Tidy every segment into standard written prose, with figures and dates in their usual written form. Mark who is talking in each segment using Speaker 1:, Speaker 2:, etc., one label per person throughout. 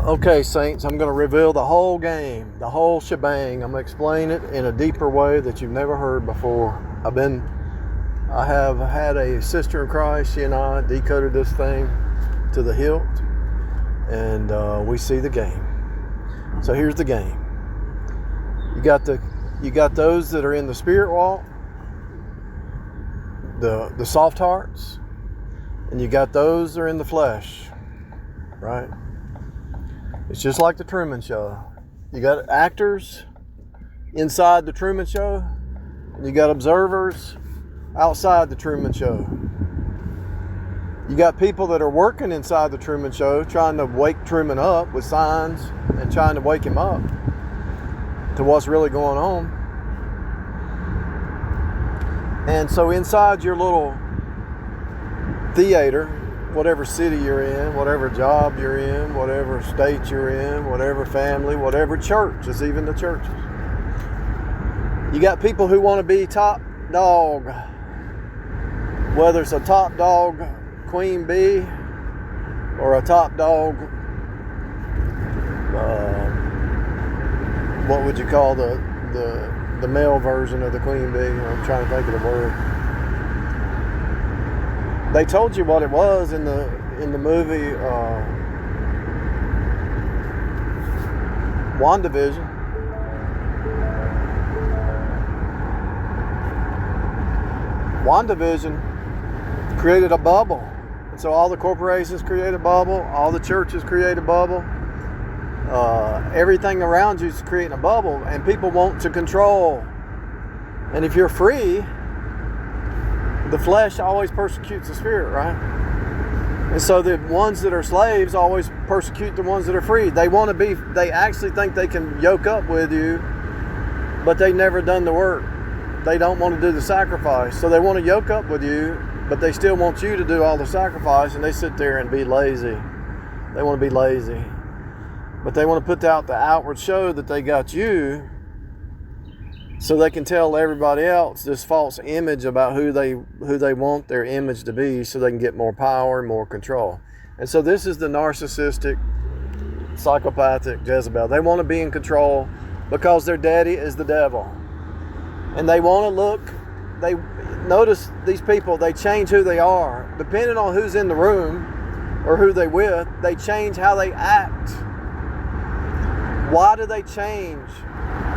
Speaker 1: Okay, Saints, I'm going to reveal the whole game, the whole shebang. I'm going to explain it in a deeper way that you've never heard before. I have had a sister in Christ. She and I decoded this thing to the hilt, and we see the game. So here's the game. You got those that are in the spirit walk, the soft hearts, and you got those that are in the flesh, right? It's just like the Truman Show. You got actors inside the Truman Show, and you got observers outside the Truman Show. You got people that are working inside the Truman Show, trying to wake Truman up with signs and trying to wake him up to what's really going on. And so inside your little theater, whatever city you're in, whatever job you're in, whatever state you're in, whatever family, whatever church, is even the churches. You got people who want to be top dog, whether it's a top dog queen bee or a top dog, what would you call the male version of the queen bee? I'm trying to think of the word. They told you what it was in the movie WandaVision. WandaVision created a bubble. And so all the corporations create a bubble, all the churches create a bubble. Everything around you is creating a bubble, and people want to control. And if you're free, the flesh always persecutes the spirit, right? And so the ones that are slaves always persecute the ones that are free. They actually think they can yoke up with you, but they've never done the work. They don't want to do the sacrifice. So they want to yoke up with you, but they still want you to do all the sacrifice, and they sit there and be lazy. They want to be lazy. But they want to put out the outward show that they got you, so they can tell everybody else this false image about who they want their image to be, so they can get more power and more control. And so this is the narcissistic, psychopathic Jezebel. They want to be in control because their daddy is the devil. And they want to notice these people, they change who they are. Depending on who's in the room or who they with, they change how they act. Why do they change?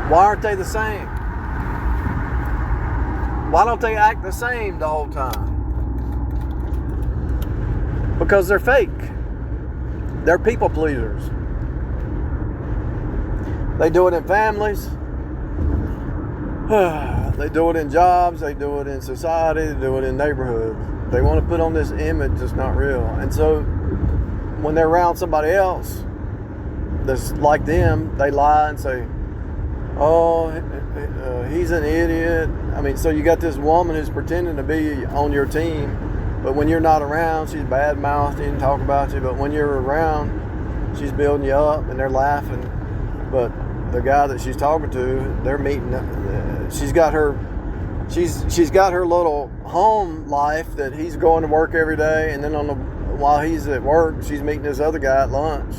Speaker 1: Why aren't they the same? Why don't they act the same the whole time? Because they're fake. They're people pleasers. They do it in families. They do it in jobs. They do it in society. They do it in neighborhoods. They want to put on this image that's not real. And so when they're around somebody else that's like them, they lie and say, oh, he's an idiot. I mean, so you got this woman who's pretending to be on your team, but when you're not around, she's bad-mouthed and talk about you. But when you're around, she's building you up and they're laughing. But the guy that she's talking to, they're meeting. She's got her little home life that he's going to work every day, and then while he's at work, she's meeting this other guy at lunch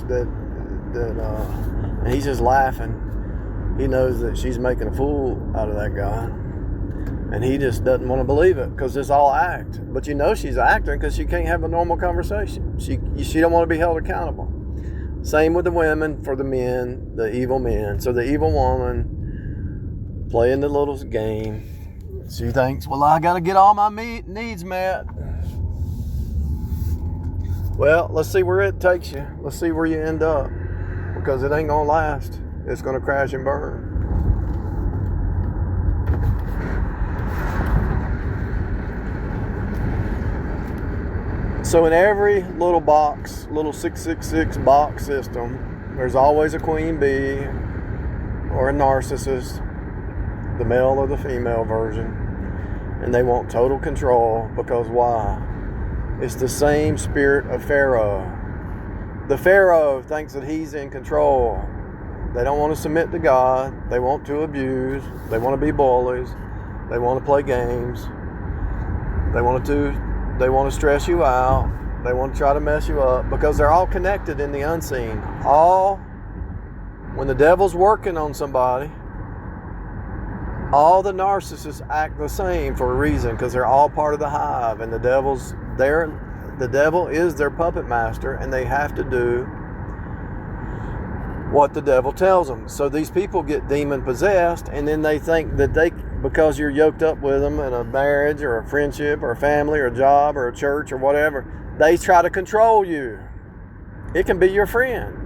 Speaker 1: and he's just laughing. He knows that she's making a fool out of that guy, and he just doesn't want to believe it because it's all act. But you know she's acting because she can't have a normal conversation. She don't want to be held accountable. Same with the women for the men, the evil men. So the evil woman playing the little game. She thinks, well, I got to get all my needs met. Well, let's see where it takes you. Let's see where you end up, because it ain't going to last. It's going to crash and burn. So in every little box, little 666 box system, there's always a queen bee or a narcissist, the male or the female version. And they want total control because why? It's the same spirit of Pharaoh. The Pharaoh thinks that he's in control. They don't want to submit to God. They want to abuse. They want to be bullies. They want to play games. They want to stress you out. They want to try to mess you up because they're all connected in the unseen. When the devil's working on somebody, all the narcissists act the same for a reason, because they're all part of the hive, and the devil is their puppet master, and they have to do what the devil tells them. So these people get demon possessed, and then they think that because you're yoked up with them in a marriage or a friendship or a family or a job or a church or whatever, they try to control you. It can be your friend.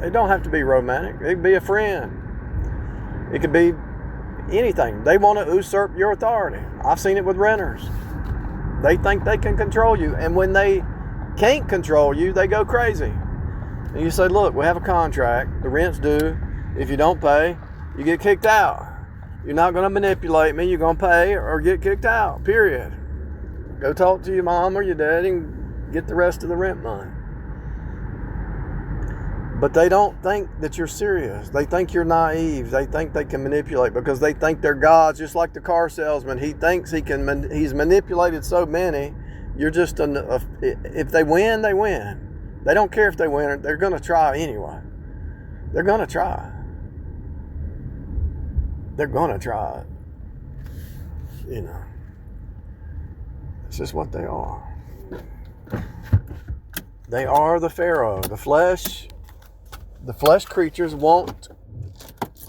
Speaker 1: It don't have to be romantic. It can be a friend. It could be anything. They want to usurp your authority. I've seen it with renters. They think they can control you, and when they can't control you, they go crazy. And you say, look, we have a contract, the rent's due. If you don't pay, you get kicked out. You're not going to manipulate me. You're going to pay or get kicked out, period. Go talk to your mom or your dad and get the rest of the rent money. But they don't think that you're serious. They think you're naive. They think they can manipulate because they think they're gods, just like the car salesman. He thinks he's manipulated so many. You're just if they win, they win. They don't care if they win. They're going to try anyway. They're going to try. They're going to try it. You know. It's just what they are. They are the Pharaoh. The flesh creatures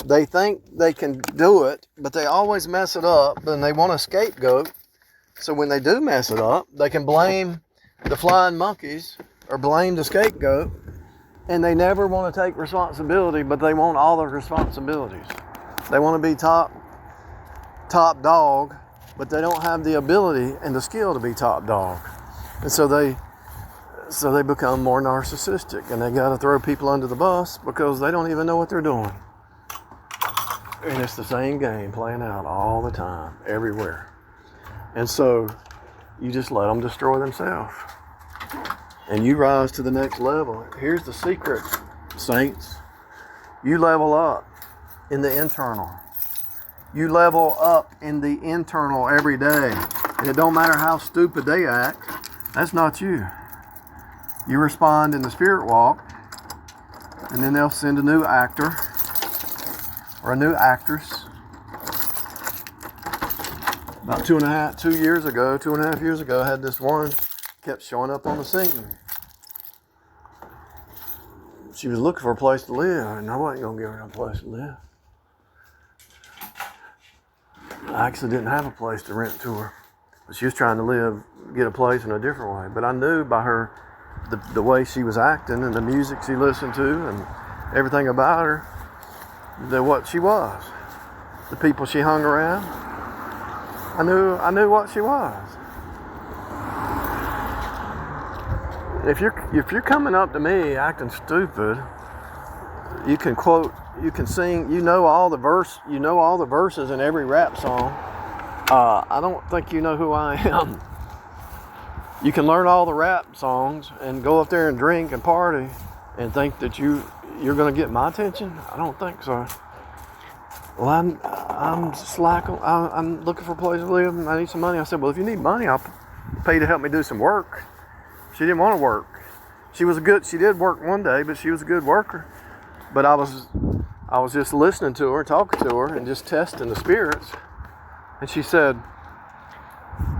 Speaker 1: they think they can do it, but they always mess it up, and they want a scapegoat. So when they do mess it up, they can blame the flying monkeys or blame the scapegoat, and they never want to take responsibility, but they want all the responsibilities. They want to be top dog, but they don't have the ability and the skill to be top dog. And so they become more narcissistic, and they got to throw people under the bus because they don't even know what they're doing. And it's the same game playing out all the time, everywhere. And so you just let them destroy themselves. And you rise to the next level. Here's the secret, saints. You level up in the internal. You level up in the internal every day. And it don't matter how stupid they act. That's not you. You respond in the spirit walk, and then they'll send a new actor or a new actress. About 2.5 years ago, I had this one kept showing up on the scene. She was looking for a place to live, and I wasn't going to give her a place to live. I actually didn't have a place to rent to her, but she was trying to get a place in a different way. But I knew by her, the way she was acting and the music she listened to and everything about her, that what she was. The people she hung around, I knew what she was. If you're coming up to me acting stupid, you can quote, you can sing, you know all the verses in every rap song. I don't think you know who I am. You can learn all the rap songs and go up there and drink and party and think that you're going to get my attention. I don't think so. Well, I'm slack. I'm looking for a place to live and I need some money. I said, well, if you need money, I'll pay you to help me do some work. She didn't want to work. She did work one day, but she was a good worker. But I was just listening to her, talking to her, and just testing the spirits. And she said,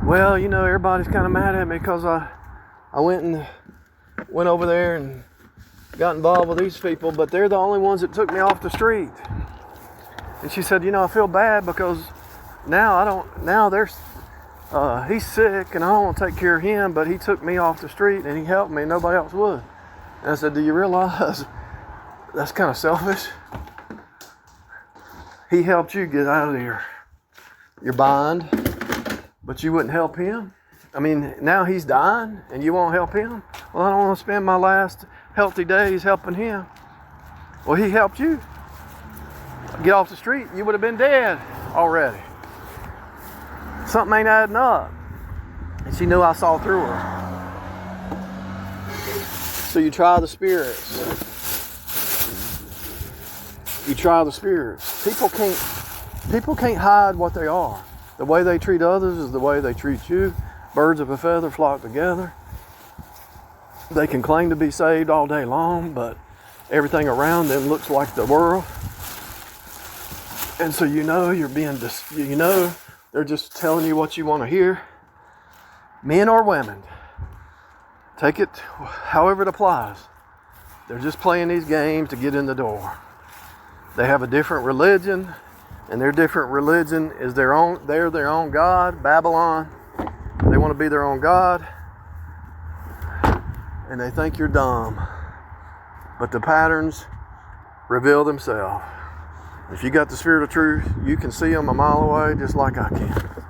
Speaker 1: well, everybody's kind of mad at me because I went over there and got involved with these people, but they're the only ones that took me off the street. And she said, I feel bad because he's sick and I don't want to take care of him, but he took me off the street and he helped me and nobody else would. And I said, do you realize that's kind of selfish? He helped you get out of your bind, but you wouldn't help him. I mean, now he's dying and you won't help him? Well, I don't want to spend my last healthy days helping him. Well, he helped you get off the street. You would have been dead already. Something ain't adding up. And she knew I saw through her. So you try the spirits. You try the spirits. People can't hide what they are. The way they treat others is the way they treat you. Birds of a feather flock together. They can claim to be saved all day long, but everything around them looks like the world. And so they're just telling you what you want to hear. Men or women, take it however it applies. They're just playing these games to get in the door. They have a different religion, and their different religion is their own. They're their own God, Babylon. They want to be their own God, and they think you're dumb. But the patterns reveal themselves. If you got the Spirit of truth, you can see them a mile away just like I can.